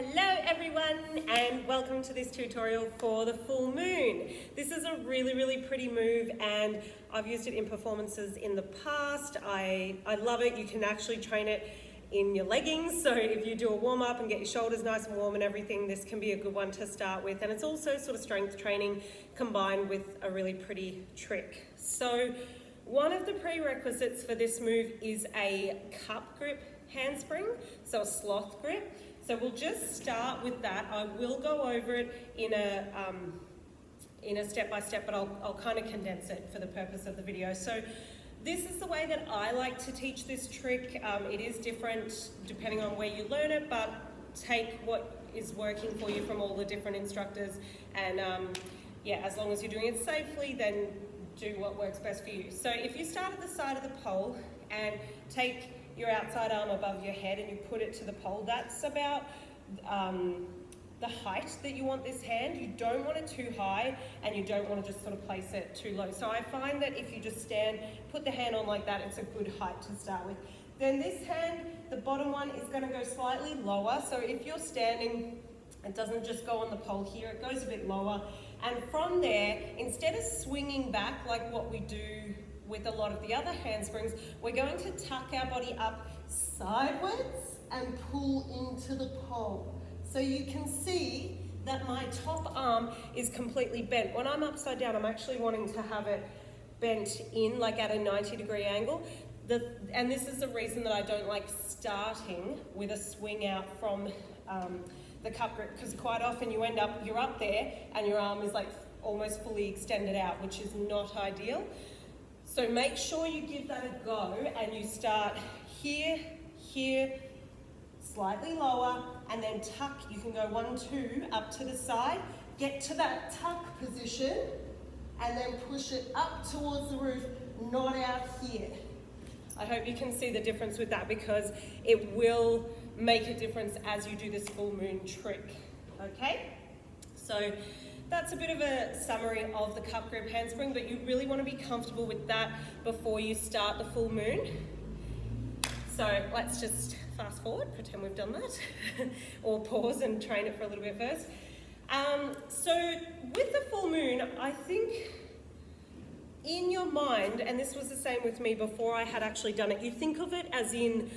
Hello everyone and welcome to this tutorial for the full moon. This is a really pretty move and I've used it in performances in the past. I love it. You can actually train it in your leggings, so if you do a warm-up and get your shoulders nice and warm and everything, this can be a good one to start with. And it's also sort of strength training combined with a really pretty trick. So one of the prerequisites for this move is a cup grip handspring, so a sloth grip. So we'll just start with that. I will go over it in a step-by-step, but I'll kind of condense it for the purpose of the video. So this is the way that I like to teach this trick. It is different depending on where you learn it, but take what is working for you from all the different instructors. And yeah, as long as you're doing it safely, then do what works best for you. So if you start at the side of the pole and take your outside arm above your head and you put it to the pole, that's about the height that you want this hand. You don't want it too high and you don't want to just sort of place it too low. So I find that if you just stand, put the hand on like that, it's a good height to start with. Then this hand, the bottom one, is going to go slightly lower. So if you're standing, it doesn't just go on the pole here, it goes a bit lower. And from there, instead of swinging back like what we do with a lot of the other handsprings, we're going to tuck our body up sideways and pull into the pole. So you can see that my top arm is completely bent. When I'm upside down, I'm actually wanting to have it bent in, like at a 90-degree angle. And this is the reason that I don't like starting with a swing out from the cup grip, because quite often you're up there and your arm is like almost fully extended out, which is not ideal. So make sure you give that a go and you start here, slightly lower, and then tuck. You can go 1, 2 up to the side, get to that tuck position, and then push it up towards the roof, not out here. I hope you can see the difference with that, because it will make a difference as you do this full moon trick, okay? So that's a bit of a summary of the cup grip handspring, but you really want to be comfortable with that before you start the full moon. So let's just fast forward, pretend we've done that, or pause and train it for a little bit first. So with the full moon, I think in your mind, and this was the same with me before I had actually done it, you think of it as in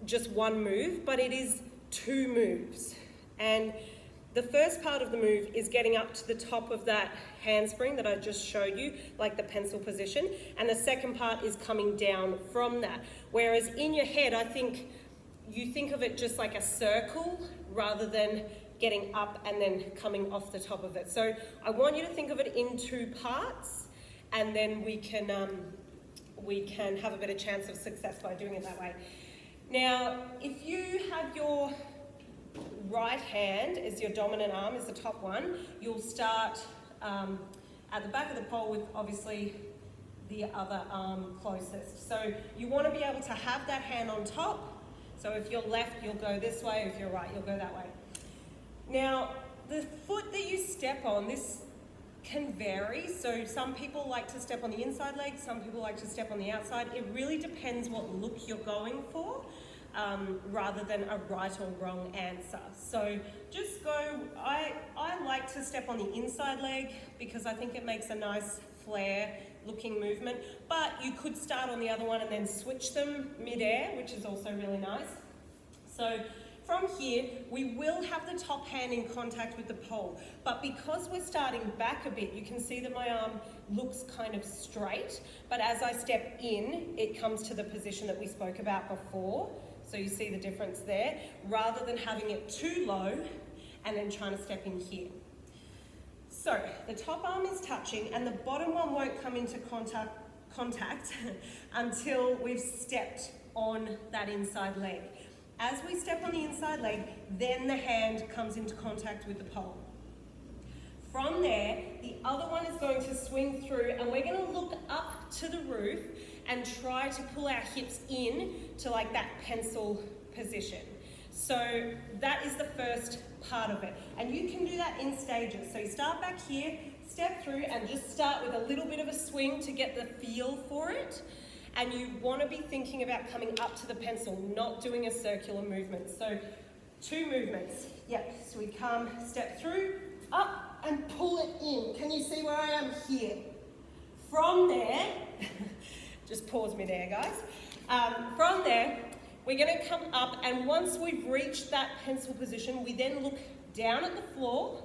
just one move, but it is 2 moves. And the first part of the move is getting up to the top of that handspring that I just showed you, like the pencil position. And the second part is coming down from that. Whereas in your head, I think you think of it just like a circle rather than getting up and then coming off the top of it. So I want you to think of it in 2 parts, and then we can have a better chance of success by doing it that way. Now, if you have your right hand as your dominant arm, is the top one, you'll start at the back of the pole with obviously the other arm closest. So you want to be able to have that hand on top. So if you're left, you'll go this way. If you're right, you'll go that way. Now, the foot that you step on, this can vary. So some people like to step on the inside leg, some people like to step on the outside. It really depends what look you're going for, rather than a right or wrong answer. So just go, I like to step on the inside leg because I think it makes a nice flare looking movement, but you could start on the other one and then switch them mid-air, which is also really nice. So from here, we will have the top hand in contact with the pole, but because we're starting back a bit, you can see that my arm looks kind of straight, but as I step in, it comes to the position that we spoke about before. So you see the difference there, rather than having it too low and then trying to step in here. So the top arm is touching and the bottom one won't come into contact until we've stepped on that inside leg. As we step on the inside leg, then the hand comes into contact with the pole. From there, the other one is going to swing through and we're going to look up to the roof and try to pull our hips in to like that pencil position. So that is the first part of it. And you can do that in stages. So you start back here, step through and just start with a little bit of a swing to get the feel for it. And you want to be thinking about coming up to the pencil, not doing a circular movement. So 2 movements. Yep, so we come, step through, up, and pull it in. Can you see where I am here? From there, just pause me there, guys. From there, we're going to come up, and once we've reached that pencil position, we then look down at the floor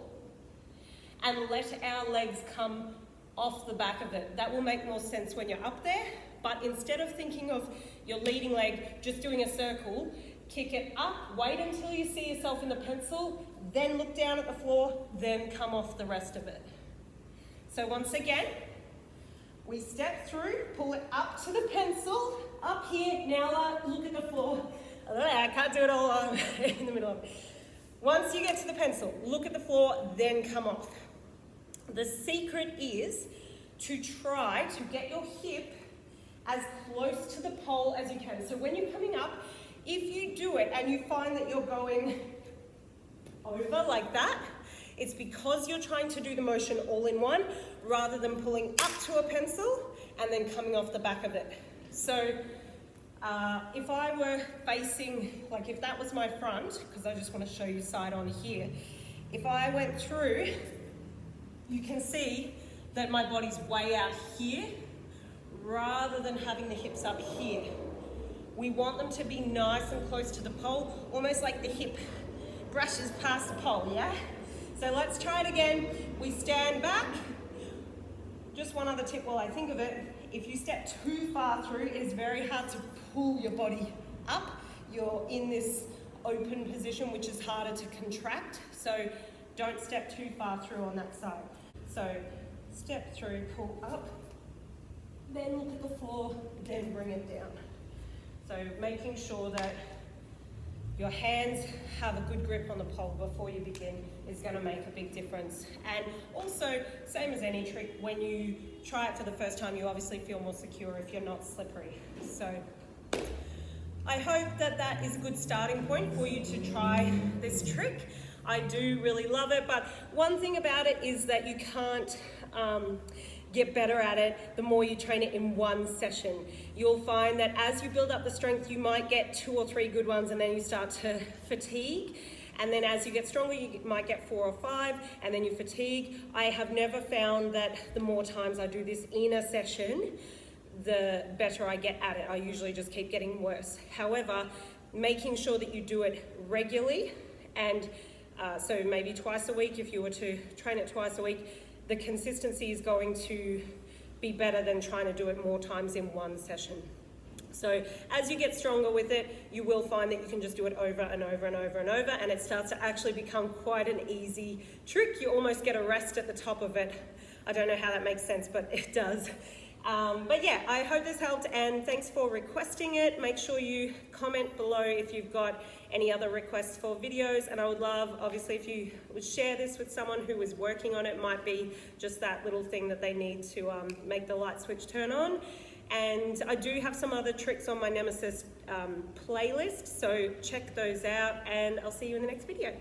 and let our legs come off the back of it. That will make more sense when you're up there, but instead of thinking of your leading leg just doing a circle, kick it up, wait until you see yourself in the pencil, then look down at the floor, then come off the rest of it. So once again, we step through, pull it up to the pencil, up here, now look at the floor. I can't do it all in the middle of it. Once you get to the pencil, look at the floor, then come off. The secret is to try to get your hip as close to the pole as you can. So when you're coming up, if you do it and you find that you're going over like that, it's because you're trying to do the motion all in one rather than pulling up to a pencil and then coming off the back of it. So if I were facing, like if that was my front, because I just want to show you side on here, if I went through, you can see that my body's way out here rather than having the hips up here. We want them to be nice and close to the pole, almost like the hip brushes past the pole, yeah? So let's try it again. We stand back. Just one other tip while I think of it. If you step too far through, it is very hard to pull your body up. You're in this open position, which is harder to contract. So don't step too far through on that side. So step through, pull up, then look at the floor, then bring it down. So making sure that your hands have a good grip on the pole before you begin is going to make a big difference. And also, same as any trick, when you try it for the first time, you obviously feel more secure if you're not slippery. So I hope that that is a good starting point for you to try this trick. I do really love it, but one thing about it is that you can't get better at it the more you train it in one session. You'll find that as you build up the strength, you might get 2 or 3 good ones and then you start to fatigue. And then as you get stronger, you might get 4 or 5 and then you fatigue. I have never found that the more times I do this in a session, the better I get at it. I usually just keep getting worse. However, making sure that you do it regularly, and so maybe twice a week, if you were to train it twice a week, the consistency is going to be better than trying to do it more times in one session. So as you get stronger with it, you will find that you can just do it over and over and over and over, and it starts to actually become quite an easy trick. You almost get a rest at the top of it. I don't know how that makes sense, but it does. But yeah, I hope this helped, and thanks for requesting it. Make sure you comment below if you've got any other requests for videos, and I would love, obviously, if you would share this with someone who is working on it. Might be just that little thing that they need to make the light switch turn on. And I do have some other tricks on my Nemesis playlist, so check those out, and I'll see you in the next video.